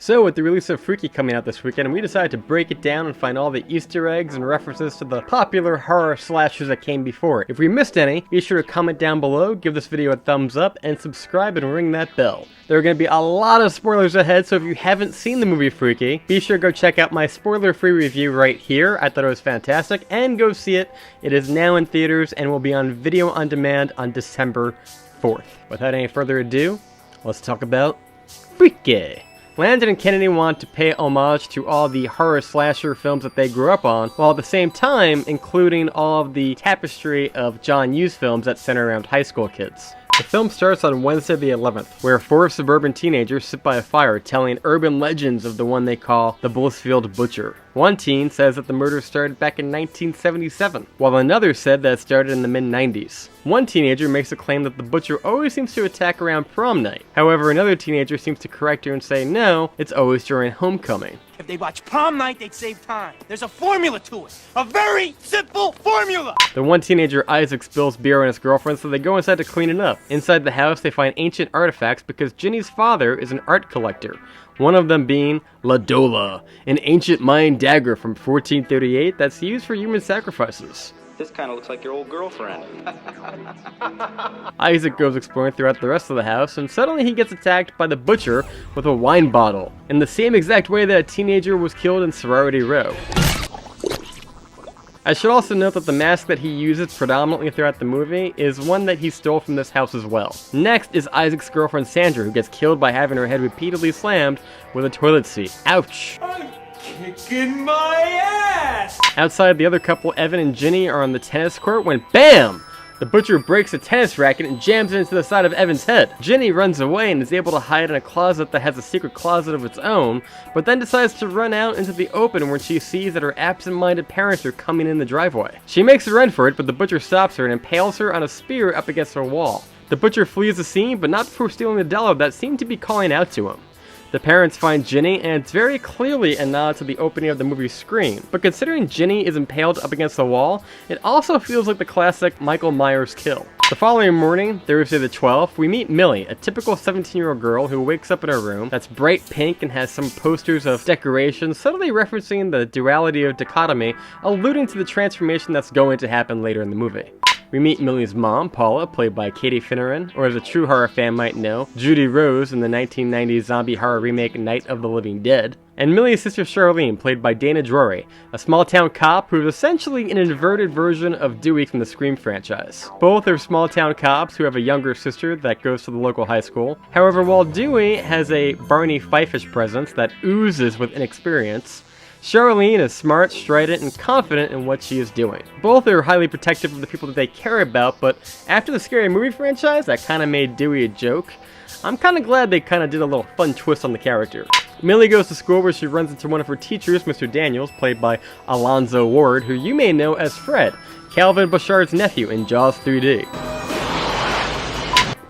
So, with the release of Freaky coming out this weekend, we decided to break it down and find all the Easter eggs and references to the popular horror slashers that came before it. If we missed any, be sure to comment down below, give this video a thumbs up, and subscribe and ring that bell. There are going to be a lot of spoilers ahead, so if you haven't seen the movie Freaky, be sure to go check out my spoiler-free review right here. I thought it was fantastic, and go see it. It is now in theaters and will be on video on demand on December 4th. Without any further ado, let's talk about Freaky. Landon and Kennedy want to pay homage to all the horror slasher films that they grew up on, while at the same time including all of the tapestry of John Hughes films that center around high school kids. The film starts on Wednesday the 11th, where four suburban teenagers sit by a fire telling urban legends of the one they call the Blissfield Butcher. One teen says that the murder started back in 1977, while another said that it started in the mid-90s. One teenager makes a claim that the butcher always seems to attack around prom night. However, another teenager seems to correct her and say no, it's always during homecoming. If they watch prom night, they'd save time. There's a formula to it. A very simple formula! The one teenager, Isaac, spills beer on his girlfriend, so they go inside to clean it up. Inside the house, they find ancient artifacts because Ginny's father is an art collector. One of them being La Dola, an ancient Mayan dagger from 1438 that's used for human sacrifices. This kind of looks like your old girlfriend. Isaac goes exploring throughout the rest of the house, and suddenly he gets attacked by the butcher with a wine bottle, in the same exact way that a teenager was killed in Sorority Row. I should also note that the mask that he uses predominantly throughout the movie is one that he stole from this house as well. Next is Isaac's girlfriend Sandra, who gets killed by having her head repeatedly slammed with a toilet seat. Ouch! I'm kicking my ass! Outside, the other couple, Evan and Ginny, are on the tennis court when BAM! The butcher breaks a tennis racket and jams it into the side of Evan's head. Ginny runs away and is able to hide in a closet that has a secret closet of its own, but then decides to run out into the open when she sees that her absent-minded parents are coming in the driveway. She makes a run for it, but the butcher stops her and impales her on a spear up against a wall. The butcher flees the scene, but not before stealing the dollar that seemed to be calling out to him. The parents find Ginny, and it's very clearly a nod to the opening of the movie's Scream. But considering Ginny is impaled up against the wall, it also feels like the classic Michael Myers kill. The following morning, Thursday the 12th, we meet Millie, a typical 17-year-old girl who wakes up in her room that's bright pink and has some posters of decorations, subtly referencing the duality of dichotomy, alluding to the transformation that's going to happen later in the movie. We meet Millie's mom, Paula, played by Katie Finneran, or as a true horror fan might know, Judy Rose in the 1990s zombie horror remake Night of the Living Dead, and Millie's sister Charlene, played by Dana Drury, a small-town cop who is essentially an inverted version of Dewey from the Scream franchise. Both are small-town cops who have a younger sister that goes to the local high school. However, while Dewey has a Barney Fife-ish presence that oozes with inexperience, Charlene is smart, strident, and confident in what she is doing. Both are highly protective of the people that they care about, but after the Scary Movie franchise that kinda made Dewey a joke, I'm kinda glad they kinda did a little fun twist on the character. Millie goes to school where she runs into one of her teachers, Mr. Daniels, played by Alonzo Ward, who you may know as Fred, Calvin Bouchard's nephew in Jaws 3D.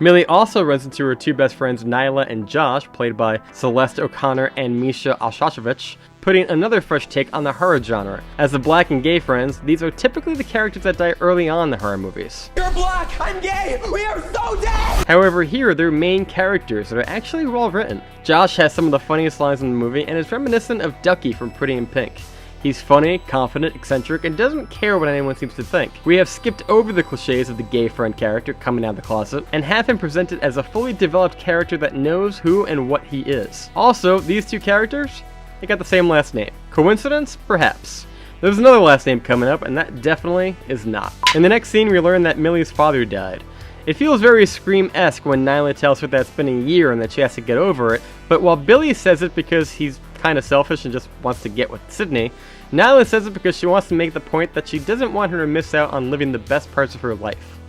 Millie also runs into her two best friends, Nyla and Josh, played by Celeste O'Connor and Misha Alshashevich, putting another fresh take on the horror genre. As the black and gay friends, these are typically the characters that die early on in the horror movies. You're black! I'm gay! We are so dead! However, here they're main characters that are actually well written. Josh has some of the funniest lines in the movie and is reminiscent of Ducky from Pretty in Pink. He's funny, confident, eccentric, and doesn't care what anyone seems to think. We have skipped over the cliches of the gay friend character coming out of the closet, and have him presented as a fully developed character that knows who and what he is. Also, these two characters, they got the same last name. Coincidence? Perhaps. There's another last name coming up, and that definitely is not. In the next scene, we learn that Millie's father died. It feels very Scream-esque when Nyla tells her that it's been a year and that she has to get over it, but while Billy says it because he's kind of selfish and just wants to get with Sydney, Nyla says it because she wants to make the point that she doesn't want her to miss out on living the best parts of her life.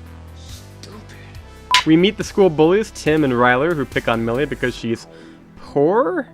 We meet the school bullies, Tim and Ryler, who pick on Millie because she's poor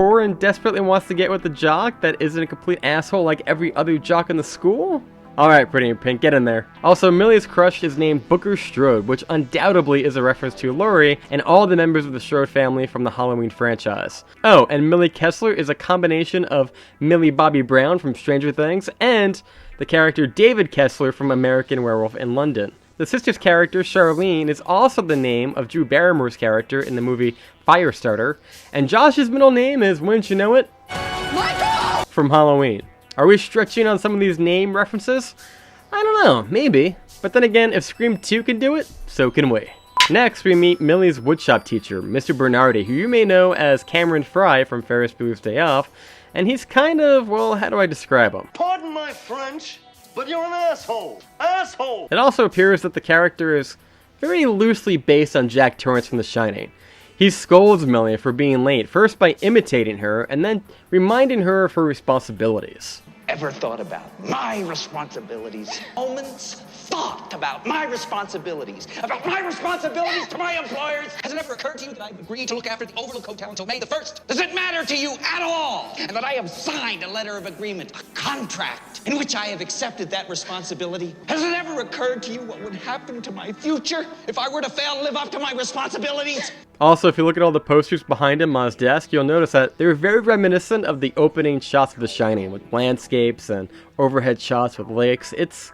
and desperately wants to get with the jock that isn't a complete asshole like every other jock in the school? Alright, Pretty in Pink, get in there. Also, Millie's crush is named Booker Strode, which undoubtedly is a reference to Laurie and all the members of the Strode family from the Halloween franchise. Oh, and Millie Kessler is a combination of Millie Bobby Brown from Stranger Things and the character David Kessler from American Werewolf in London. The sister's character, Charlene, is also the name of Drew Barrymore's character in the movie Firestarter, and Josh's middle name is, wouldn't you know it, Michael! From Halloween. Are we stretching on some of these name references? I don't know, maybe. But then again, if Scream 2 can do it, so can we. Next, we meet Millie's woodshop teacher, Mr. Bernardi, who you may know as Cameron Fry from Ferris Bueller's Day Off, and he's kind of, well, how do I describe him? Pardon my French, but you're an asshole. Asshole! It also appears that the character is very loosely based on Jack Torrance from The Shining. He scolds Millie for being late, first by imitating her, and then reminding her of her responsibilities. Ever thought about my responsibilities? Moments thought about my responsibilities to my employers? Has it ever occurred to you that I've agreed to look after the Overlook Hotel until May the 1st? Does it matter to you at all? And that I have signed a letter of agreement, a contract, in which I have accepted that responsibility? Has it ever occurred to you what would happen to my future if I were to fail to live up to my responsibilities? Also, if you look at all the posters behind him on his desk, you'll notice that they're very reminiscent of the opening shots of The Shining, with landscapes and overhead shots with lakes. It's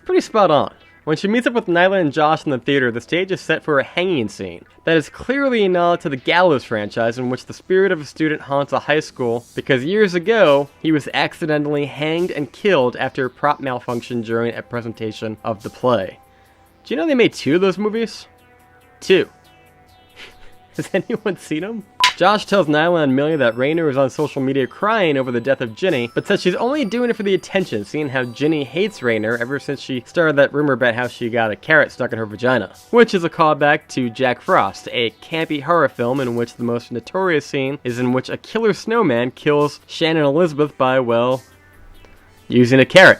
pretty spot on. When she meets up with Nyla and Josh in the theater, the stage is set for a hanging scene. That is clearly a nod to the Gallows franchise, in which the spirit of a student haunts a high school because years ago, he was accidentally hanged and killed after a prop malfunction during a presentation of the play. Do you know they made 2 of those movies? 2. Has anyone seen them? Josh tells Nyla and Millie that Raynor is on social media crying over the death of Ginny, but says she's only doing it for the attention, seeing how Ginny hates Raynor ever since she started that rumor about how she got a carrot stuck in her vagina. Which is a callback to Jack Frost, a campy horror film in which the most notorious scene is in which a killer snowman kills Shannon Elizabeth by, well, using a carrot.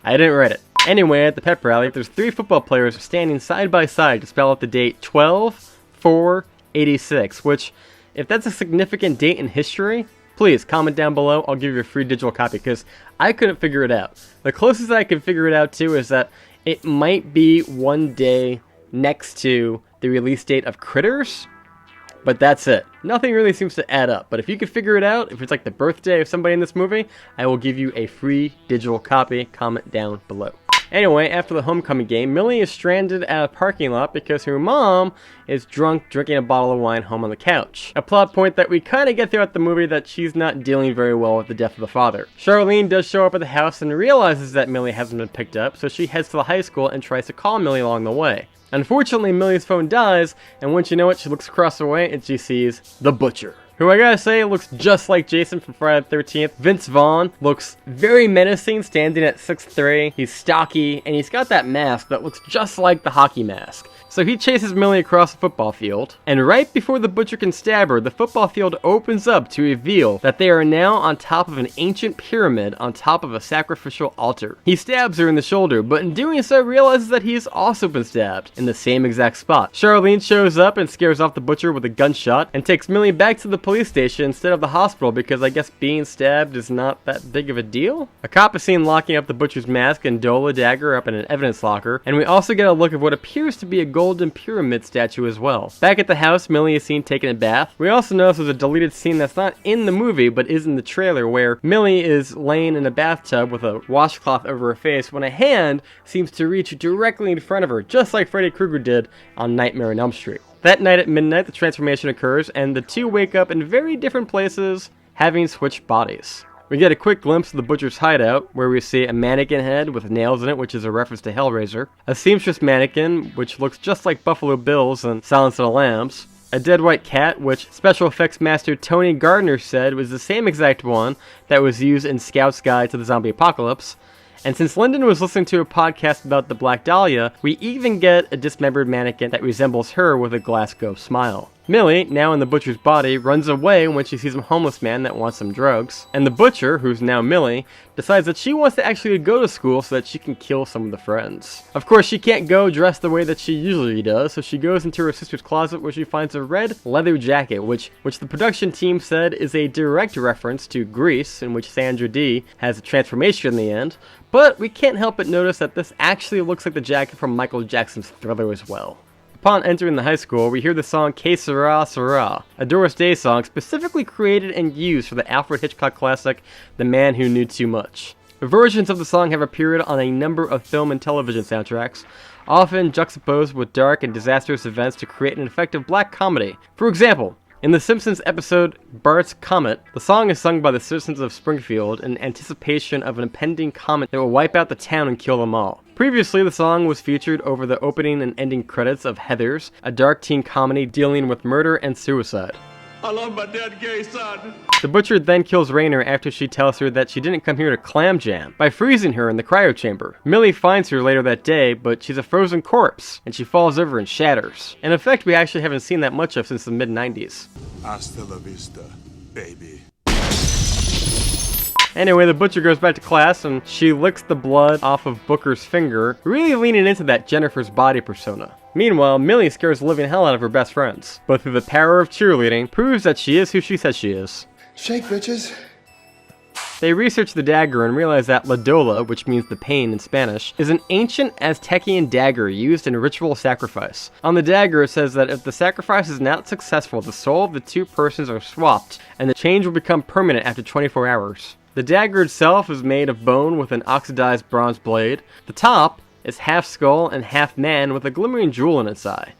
I didn't write it. Anyway, at the pep rally, there's 3 football players standing side by side to spell out the date 12/4/86, which, if that's a significant date in history, please comment down below. I'll give you a free digital copy, because I couldn't figure it out. The closest I could figure it out to is that it might be one day next to the release date of Critters, but that's it. Nothing really seems to add up, but if you could figure it out, if it's like the birthday of somebody in this movie, I will give you a free digital copy. Comment down below. Anyway, after the homecoming game, Millie is stranded at a parking lot because her mom is drunk drinking a bottle of wine home on the couch. A plot point that we kind of get throughout the movie that she's not dealing very well with the death of the father. Charlene does show up at the house and realizes that Millie hasn't been picked up, so she heads to the high school and tries to call Millie along the way. Unfortunately, Millie's phone dies, and once you know it, she looks across the way and she sees the Butcher, who I gotta say looks just like Jason from Friday the 13th. Vince Vaughn looks very menacing, standing at 6'3". He's stocky, and he's got that mask that looks just like the hockey mask. So he chases Millie across the football field, and right before the Butcher can stab her, the football field opens up to reveal that they are now on top of an ancient pyramid on top of a sacrificial altar. He stabs her in the shoulder, but in doing so realizes that he has also been stabbed in the same exact spot. Charlene shows up and scares off the Butcher with a gunshot, and takes Millie back to the police station instead of the hospital because I guess being stabbed is not that big of a deal? A cop is seen locking up the Butcher's mask and Dola dagger up in an evidence locker, and we also get a look of what appears to be a golden pyramid statue as well. Back at the house, Millie is seen taking a bath. We also notice there's a deleted scene that's not in the movie but is in the trailer where Millie is laying in a bathtub with a washcloth over her face when a hand seems to reach directly in front of her, just like Freddy Krueger did on Nightmare on Elm Street. That night at midnight, the transformation occurs, and the two wake up in very different places, having switched bodies. We get a quick glimpse of the Butcher's hideout, where we see a mannequin head with nails in it, which is a reference to Hellraiser, a seamstress mannequin, which looks just like Buffalo Bill's in Silence of the Lambs, a dead white cat, which special effects master Tony Gardner said was the same exact one that was used in Scout's Guide to the Zombie Apocalypse. And since Lyndon was listening to a podcast about the Black Dahlia, we even get a dismembered mannequin that resembles her with a Glasgow smile. Millie, now in the Butcher's body, runs away when she sees a homeless man that wants some drugs. And the Butcher, who's now Millie, decides that she wants to actually go to school so that she can kill some of the friends. Of course, she can't go dressed the way that she usually does, so she goes into her sister's closet where she finds a red leather jacket, which the production team said is a direct reference to Grease, in which Sandra Dee has a transformation in the end. But we can't help but notice that this actually looks like the jacket from Michael Jackson's Thriller as well. Upon entering the high school, we hear the song Que Sera Sera, a Doris Day song specifically created and used for the Alfred Hitchcock classic The Man Who Knew Too Much. Versions of the song have appeared on a number of film and television soundtracks, often juxtaposed with dark and disastrous events to create an effective black comedy. For example, in The Simpsons episode Bart's Comet, the song is sung by the citizens of Springfield in anticipation of an impending comet that will wipe out the town and kill them all. Previously, the song was featured over the opening and ending credits of Heathers, a dark teen comedy dealing with murder and suicide. I love my dead gay son. The butcher then kills Rainer after she tells her that she didn't come here to clam jam by freezing her in the cryo chamber. Millie finds her later that day, but she's a frozen corpse, and she falls over and shatters. An effect we actually haven't seen that much of since the mid-90s. Hasta la vista, baby. Anyway, the butcher goes back to class and she licks the blood off of Booker's finger, really leaning into that Jennifer's body persona. Meanwhile, Millie scares the living hell out of her best friends, but through the power of cheerleading, proves that she is who she says she is. Shake, bitches. They research the dagger and realize that La Dola, which means the pain in Spanish, is an ancient Aztecian dagger used in ritual sacrifice. On the dagger it says that if the sacrifice is not successful, the soul of the two persons are swapped, and the change will become permanent after 24 hours. The dagger itself is made of bone with an oxidized bronze blade. The top is half skull and half man with a glimmering jewel in its eye.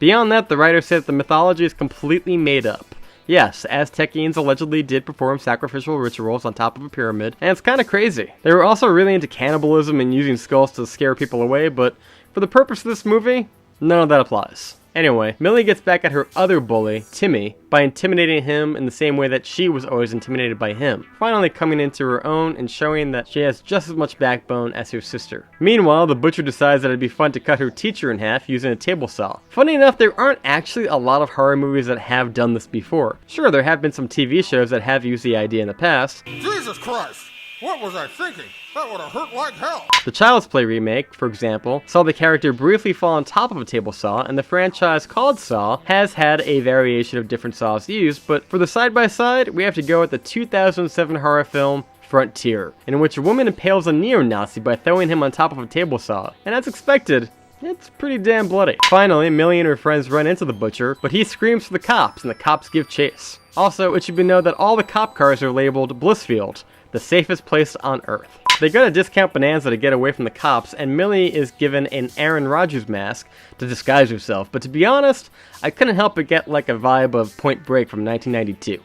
Beyond that, the writer said the mythology is completely made up. Yes, Aztecians allegedly did perform sacrificial rituals on top of a pyramid, and it's kinda crazy. They were also really into cannibalism and using skulls to scare people away, but for the purpose of this movie, none of that applies. Anyway, Millie gets back at her other bully, Timmy, by intimidating him in the same way that she was always intimidated by him, finally coming into her own and showing that she has just as much backbone as her sister. Meanwhile, the butcher decides that it'd be fun to cut her teacher in half using a table saw. Funny enough, there aren't actually a lot of horror movies that have done this before. Sure, there have been some TV shows that have used the idea in the past. Jesus Christ! What was I thinking? That would have hurt like hell! The Child's Play remake, for example, saw the character briefly fall on top of a table saw, and the franchise called Saw has had a variation of different saws used, but for the side-by-side, we have to go with the 2007 horror film Frontier, in which a woman impales a neo-Nazi by throwing him on top of a table saw, and as expected, it's pretty damn bloody. Finally, Millie and her friends run into the butcher, but he screams for the cops, and the cops give chase. Also, it should be known that all the cop cars are labeled Blissfield, the safest place on Earth. They go to Discount Bonanza to get away from the cops, and Millie is given an Aaron Rodgers mask to disguise herself, but to be honest, I couldn't help but get like a vibe of Point Break from 1992.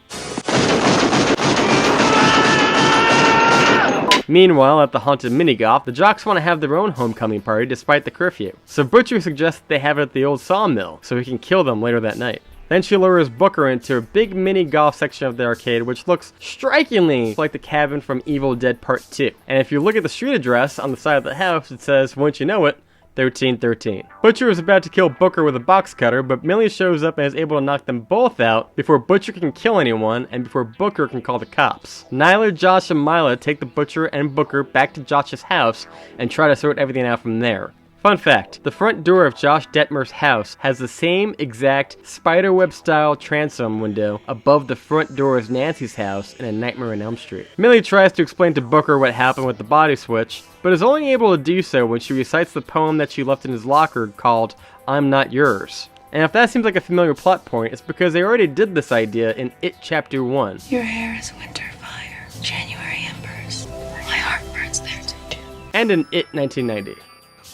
Meanwhile, at the haunted mini-golf, the jocks want to have their own homecoming party despite the curfew, so Butcher suggests they have it at the old sawmill, so he can kill them later that night. Then she lures Booker into a big mini golf section of the arcade, which looks strikingly like the cabin from Evil Dead Part 2. And if you look at the street address on the side of the house, it says, won't you know it, 1313. Butcher is about to kill Booker with a box cutter, but Millie shows up and is able to knock them both out before Butcher can kill anyone and before Booker can call the cops. Nyla, Josh, and Mila take the Butcher and Booker back to Josh's house and try to sort everything out from there. Fun fact, the front door of Josh Detmer's house has the same exact spiderweb style transom window above the front door as Nancy's house in A Nightmare on Elm Street. Millie tries to explain to Booker what happened with the body switch, but is only able to do so when she recites the poem that she left in his locker called I'm Not Yours. And if that seems like a familiar plot point, it's because they already did this idea in It Chapter 1. Your hair is winter fire, January embers. My heart burns there too. And in It 1990.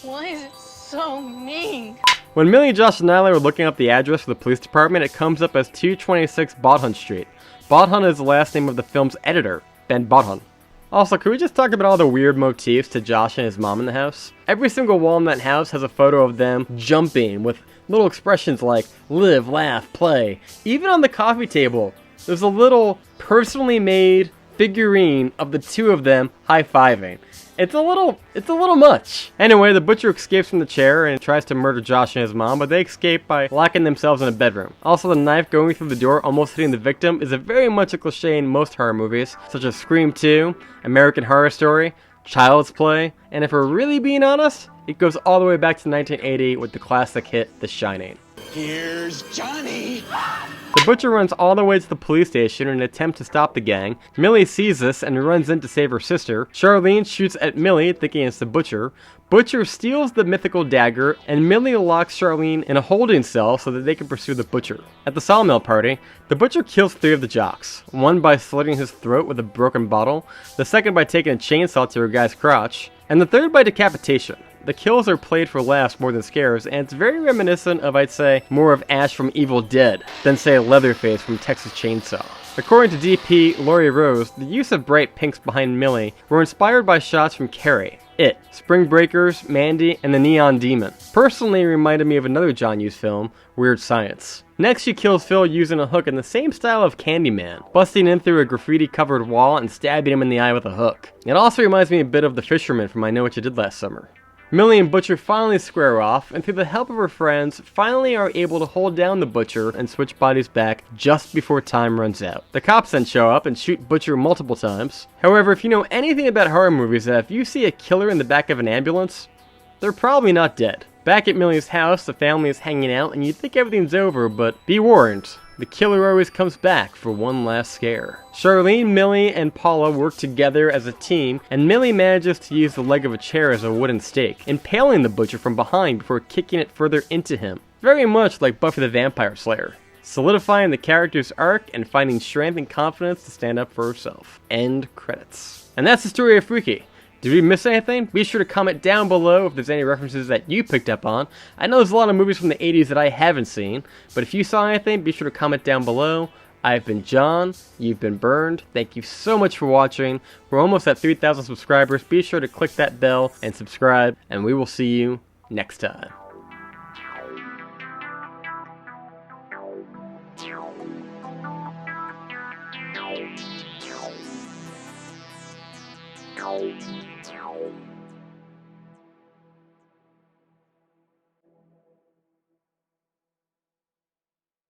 Why is it so mean? When Millie, Josh, and Nyla were looking up the address for the police department, it comes up as 226 Bodhun Street. Bodhun is the last name of the film's editor, Ben Bodhun. Also, can we just talk about all the weird motifs to Josh and his mom in the house? Every single wall in that house has a photo of them jumping with little expressions like live, laugh, play. Even on the coffee table, there's a little personally made figurine of the two of them high-fiving. It's a little much. Anyway, the butcher escapes from the chair and tries to murder Josh and his mom, but they escape by locking themselves in a bedroom. Also, the knife going through the door almost hitting the victim is very much a cliche in most horror movies, such as Scream 2, American Horror Story, Child's Play, and if we're really being honest, it goes all the way back to 1980 with the classic hit, The Shining. Here's Johnny. The butcher runs all the way to the police station in an attempt to stop the gang. Millie sees this and runs in to save her sister. Charlene shoots at Millie, thinking it's the butcher. Butcher steals the mythical dagger, and Millie locks Charlene in a holding cell so that they can pursue the butcher. At the sawmill party, the butcher kills 3 of the jocks. One by slitting his throat with a broken bottle, the second by taking a chainsaw to a guy's crotch, and the third by decapitation. The kills are played for laughs more than scares, and it's very reminiscent of, I'd say, more of Ash from Evil Dead than, say, Leatherface from Texas Chainsaw. According to DP Laurie Rose, the use of bright pinks behind Millie were inspired by shots from Carrie, It, Spring Breakers, Mandy, and the Neon Demon. Personally, it reminded me of another John Hughes film, Weird Science. Next, she kills Phil using a hook in the same style of Candyman, busting in through a graffiti-covered wall and stabbing him in the eye with a hook. It also reminds me a bit of the fisherman from I Know What You Did Last Summer. Millie and Butcher finally square off, and through the help of her friends, finally are able to hold down the Butcher and switch bodies back just before time runs out. The cops then show up and shoot Butcher multiple times. However, if you know anything about horror movies, if you see a killer in the back of an ambulance, they're probably not dead. Back at Millie's house, the family is hanging out, and you'd think everything's over, but be warned. The killer always comes back for one last scare. Charlene, Millie, and Paula work together as a team, and Millie manages to use the leg of a chair as a wooden stake, impaling the butcher from behind before kicking it further into him. Very much like Buffy the Vampire Slayer, solidifying the character's arc and finding strength and confidence to stand up for herself. End credits. And that's the story of Freaky. Did we miss anything? Be sure to comment down below if there's any references that you picked up on. I know there's a lot of movies from the 80s that I haven't seen, but if you saw anything, be sure to comment down below. I've been John, you've been burned. Thank you so much for watching. We're almost at 3,000 subscribers. Be sure to click that bell and subscribe, and we will see you next time. Ow.